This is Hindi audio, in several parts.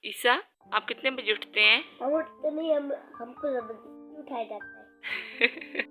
ईसा, आप कितने बजे उठते हैं? हम उठते नहीं, हमको जबरदस्ती उठाया जाता है।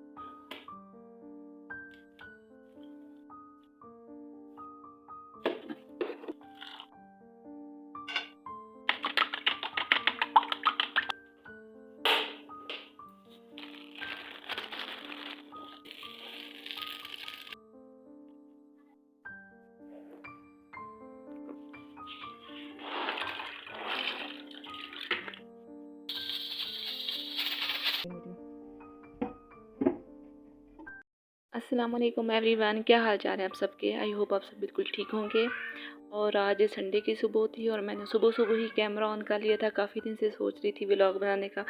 अस्सलाम वालेकुम एवरीवन, क्या हाल चाल है आप सबके? आई होप आप सब बिल्कुल ठीक होंगे। और आज संडे की सुबह थी और मैंने सुबह सुबह ही कैमरा ऑन कर लिया था। काफ़ी दिन से सोच रही थी व्लॉग बनाने का,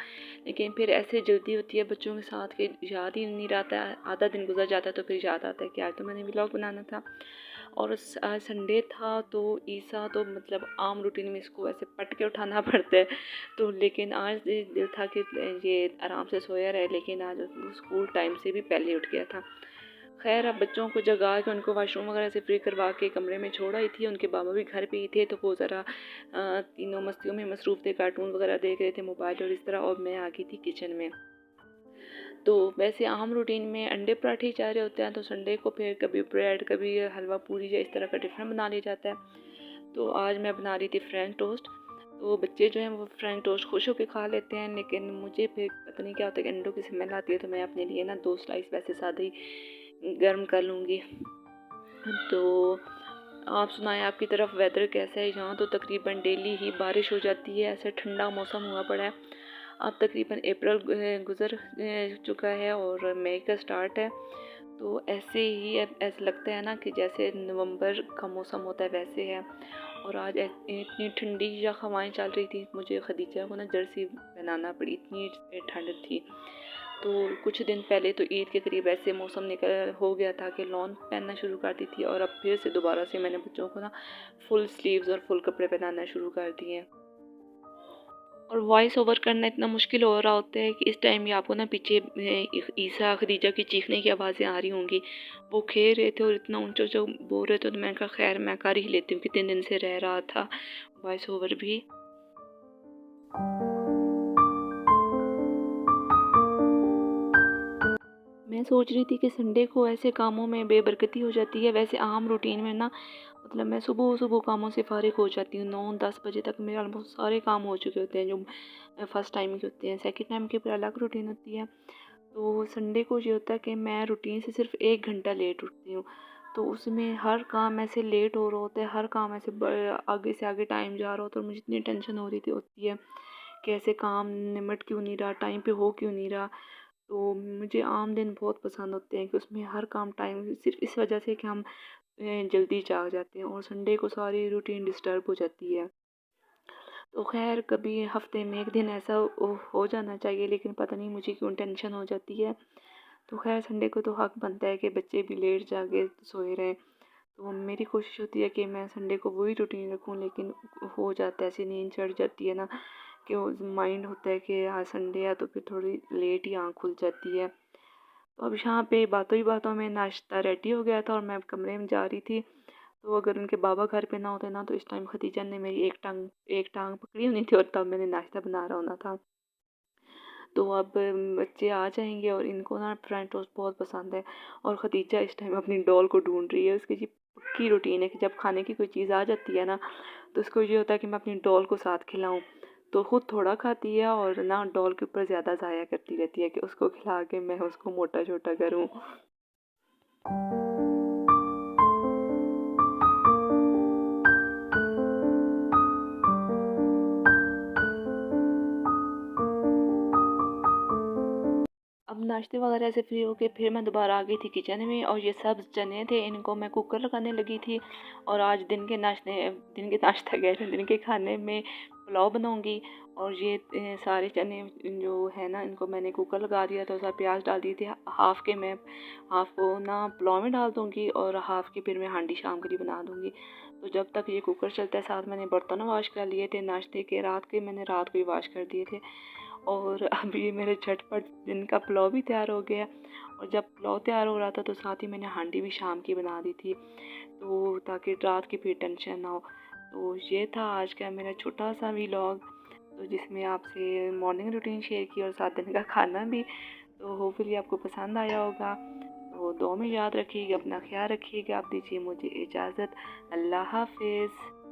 लेकिन फिर ऐसे जल्दी होती है बच्चों के साथ कि याद ही नहीं रहता। आधा दिन गुजर जाता है तो फिर याद आता है कि आज तो मैंने व्लॉग बनाना था। और आज संडे था तो ईसा तो मतलब आम रूटीन में इसको ऐसे पट के उठाना पड़ता है। तो लेकिन आज दिल था कि ये आराम से सोया रहे, लेकिन आज वो स्कूल टाइम से भी पहले उठ गया था। खैर, अब बच्चों को जगा के उनको वाशरूम वगैरह से फ्री करवा के कमरे में छोड़ आई थी। उनके बाबा भी घर पे ही थे, तो वो ज़रा तीनों मस्तियों में मसरूफ़ थे, कार्टून वगैरह देख रहे थे, मोबाइल और इस तरह। और मैं आ गई थी किचन में। तो वैसे आम रूटीन में अंडे पराठे ही चाह रहे होते हैं, तो संडे को फिर कभी ब्रेड, कभी हलवा पूरी या इस तरह का डिफरेंट बना लिया जाता है। तो आज मैं बना रही थी फ्रेंच टोस्ट। तो बच्चे जो हैं वो फ्रेंच टोस्ट खुश होकर खा लेते हैं, लेकिन मुझे फिर पता नहीं क्या होता है कि अंडों की स्मेल आती है। तो मैं अपने लिए ना 2 स्लाइस वैसे सादे ही गर्म कर लूँगी। तो आप सुनाएं, आपकी तरफ वेदर कैसा है? यहाँ तो तकरीबन डेली ही बारिश हो जाती है, ऐसे ठंडा मौसम हुआ पड़ा है। अब तकरीबन अप्रैल गुज़र चुका है और मई का स्टार्ट है। तो ऐसे ही ऐसा लगता है ना कि जैसे नवंबर का मौसम होता है वैसे है। और आज इतनी ठंडी या हवाएं चल रही थी, मुझे खदीजा को ना जर्सी पहनाना पड़ी, इतनी ठंड थी। तो कुछ दिन पहले तो ईद के करीब ऐसे मौसम निकल हो गया था कि लॉन पहनना शुरू कर दी थी। और अब फिर से दोबारा से मैंने बच्चों को ना फुल स्लीव्स और फुल कपड़े पहनाना शुरू कर दिए हैं। और वॉइस ओवर करना इतना मुश्किल हो रहा होता है कि इस टाइम भी आपको ना पीछे ईसा खदीजा की चीखने की आवाज़ें आ रही होंगी। वो खेल रहे थे और इतना ऊंचा ऊंचा बोल रहे थे, तो मैंने कहा खैर मैं कर ही लेती हूँ, कितने दिन से रह रहा था वॉइस ओवर भी। मैं सोच रही थी कि संडे को ऐसे कामों में बेबरकती हो जाती है। वैसे आम रूटीन में ना मतलब मैं सुबह सुबह कामों से फारिग हो जाती हूँ। 9-10 बजे तक मेरे ऑलमोस्ट सारे काम हो चुके होते हैं जो फर्स्ट टाइम के होते हैं। सेकंड टाइम की फिर अलग रूटीन होती है। तो संडे को ये होता है कि मैं रूटीन से सिर्फ 1 घंटा लेट उठती हूँ। तो उसमें हर काम ऐसे लेट हो रहा होता है, हर काम ऐसे आगे से आगे टाइम जा रहा होता है। और मुझे इतनी टेंशन हो रही थी होती है कि ऐसे काम निमट क्यों नहीं रहा, टाइम पे हो क्यों नहीं रहा। तो मुझे आम दिन बहुत पसंद होते हैं कि उसमें हर काम टाइम, सिर्फ इस वजह से कि हम जल्दी जाग जाते हैं और संडे को सारी रूटीन डिस्टर्ब हो जाती है। तो खैर कभी हफ्ते में 1 दिन ऐसा हो जाना चाहिए, लेकिन पता नहीं मुझे क्यों टेंशन हो जाती है। तो खैर संडे को तो हक बनता है कि बच्चे भी लेट जाके सोए रहें। तो मेरी कोशिश होती है कि मैं संडे को वही रूटीन रखूं, लेकिन हो जाता है, ऐसी नींद चढ़ जाती है ना कि वो माइंड होता है कि आज संडे है, तो फिर थोड़ी लेट ही आँख खुल जाती है। तो अब यहाँ पे बातों ही बातों में नाश्ता रेडी हो गया था और मैं कमरे में जा रही थी। तो अगर उनके बाबा घर पे ना होते ना, तो इस टाइम खदीजा ने मेरी एक टांग पकड़ी होनी थी और तब मैंने नाश्ता बना रहा होना था। तो अब बच्चे आ जाएंगे और इनको ना फ्रेंच टोस्ट बहुत पसंद है। और खदीजा इस टाइम अपनी डॉल को ढूंढ रही है। उसकी ये पक्की रूटीन है कि जब खाने की कोई चीज़ आ जाती है ना, तो उसको ये होता है कि मैं अपनी डॉल को साथ खिलाऊं। तो खुद थोड़ा खाती है और ना डॉल के ऊपर ज़्यादा ज़ाया करती रहती है कि उसको खिला के मैं उसको मोटा छोटा करूं। अब नाश्ते वगैरह से फ्री होके फिर मैं दोबारा आ गई थी किचन में। और ये सब चने थे, इनको मैं कुकर लगाने लगी थी। और आज दिन के नाश्ता कह रहे दिन के खाने में पुलाव बनाऊंगी। और ये सारे चने जो है ना, इनको मैंने कुकर लगा दिया था, उसमें प्याज डाल दिए थे। हाफ को ना पुलाव में डाल दूंगी और हाफ की फिर मैं हांडी शाम के लिए बना दूंगी। तो जब तक ये कुकर चलता है, साथ मैंने बर्तन वॉश कर लिए थे नाश्ते के, मैंने रात को ही वॉश कर दिए थे। और अभी मेरे झटपट दिन का पुलाव भी तैयार हो गया। और जब पुलाव तैयार हो रहा था तो साथ ही मैंने हांडी भी शाम की बना दी थी, तो ताकि रात की फिर टेंशन ना हो। तो ये था आज का मेरा छोटा सा व्लॉग, तो जिसमें आपसे मॉर्निंग रूटीन शेयर की और साथ दिन का खाना भी। तो होपफुली आपको पसंद आया होगा। तो दुआ में याद रखिएगा, अपना ख्याल रखिएगा। आप दीजिए मुझे इजाज़त। अल्लाह हाफिज़।